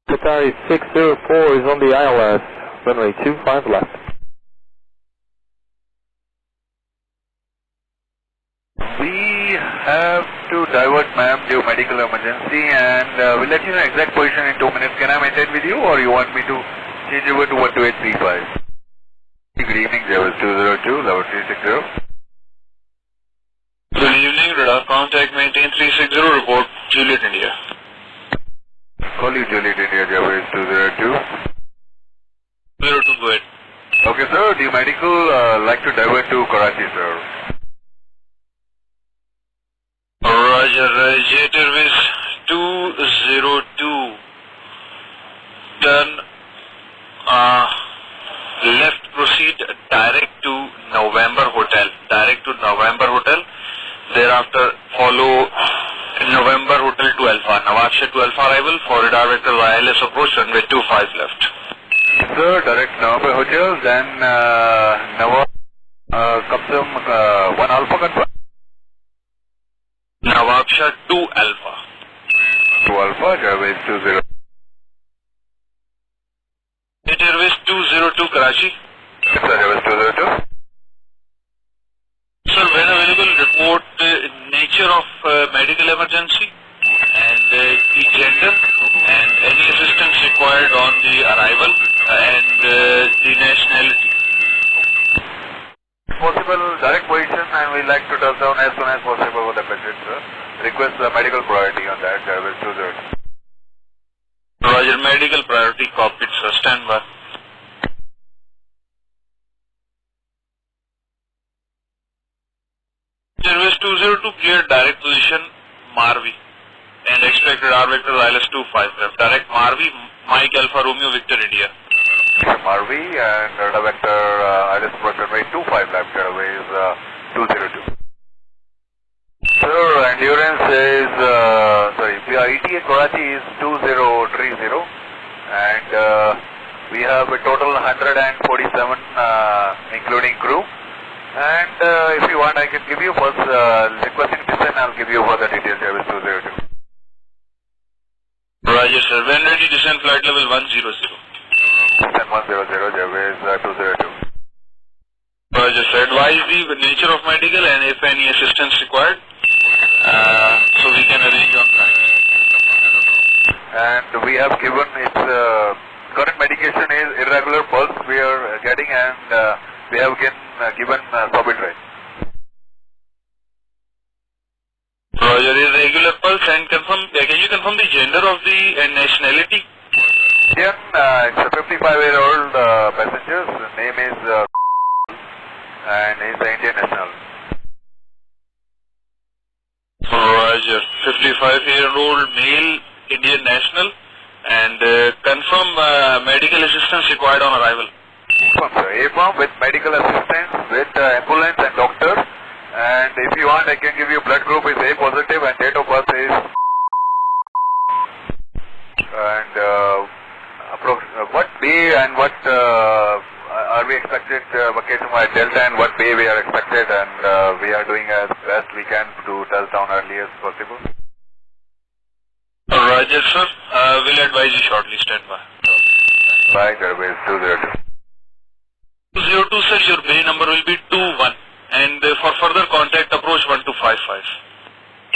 Qatari 604 is on the ILS, runway 25 left. We have to divert ma'am due medical emergency, and we'll let you know exact position in 2 minutes. Can I maintain with you, or you want me to change over to 12835? Good evening, JAI202, level 360. Good evening, radar contact maintain 360, report Juliet India. Call you Juliet India, JAI202. 02, go ahead. Okay sir, the medical like to divert to Karachi sir. Roger, Jet Airways 202, turn left, proceed direct to November Hotel, thereafter follow November Hotel to Alpha, Navaksha to Alpha arrival, for radar vector ILS approach, runway 25 left. Sir, direct November Hotel, then Kapsam 1 Alpha confirm? Navaksha to Alpha. 2 Alpha, Airways 20. Jet Airways 202 Karachi. Yes sir, Airways 202. Sir, when available, report nature of medical emergency and the gender and any assistance required on the arrival and the nationality. Possible direct position, and we like to touch down as soon as possible for the patient sir. Request medical priority on that, Airways 202. Roger, medical priority copied sir, stand by. Airways 202 clear direct position Marvi and expect radar vector ILS 25 left. Direct Marvi, Mike Alpha Romeo Victor India. Marvi and radar vector ILS approach runway 25 left, Airways 202. Sir, endurance is, ETA Karachi is 2030, and we have a total 147 including crew. And if you want, I can give you first requesting descent. I'll give you further details. Airways 202. Roger sir, when ready descent flight level 100. Descent 100, Airways 202. Roger sir, advise the nature of medical and if any assistance required, so we can arrange on time. And we have given its current medication is irregular pulse we are getting, and we have given Subtitles. Roger, irregular pulse, and confirm. Can you confirm the gender of the nationality? Indian, it's a 55-year-old passenger. His name is and he's an Indian national. Roger, 55-year-old male Indian national, and confirm medical assistance required on arrival. A-form with medical assistance, with ambulance and doctor. And if you want, I can give you blood group is A positive and date of birth is. And what bay and what are we expected vacation by Delta, and what bay we are expected, and we are doing as best we can to touch down early as possible. Roger sir, we'll advise you shortly, stand by. Bye, Airways 202. 202 sir, your bay number will be 21, and for further contact approach 1255.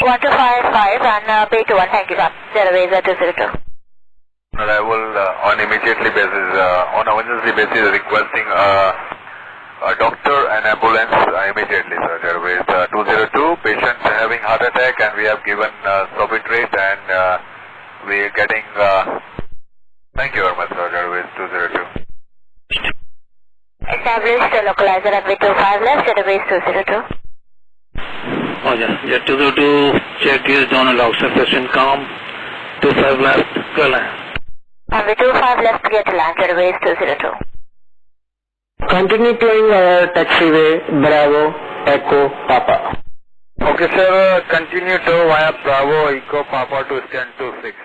1255 and bay 21, thank you sir. Airways 202. And I will on immediately basis, on emergency basis requesting a doctor and ambulance immediately sir. Airways 202, patient having heart attack, and we have given Subtitles, and we are getting, thank you very much sir. Airways 202. Established localizer runway 25 left, Airways 202. Roger, Jet 202, check is down and out, sufficient calm, 25 left, go land. Runway 25 left, clear to land, Airways 202. Continue to taxiway, Bravo, Echo, Papa. Okay sir, continue to via Bravo, Echo, Papa to stand 26.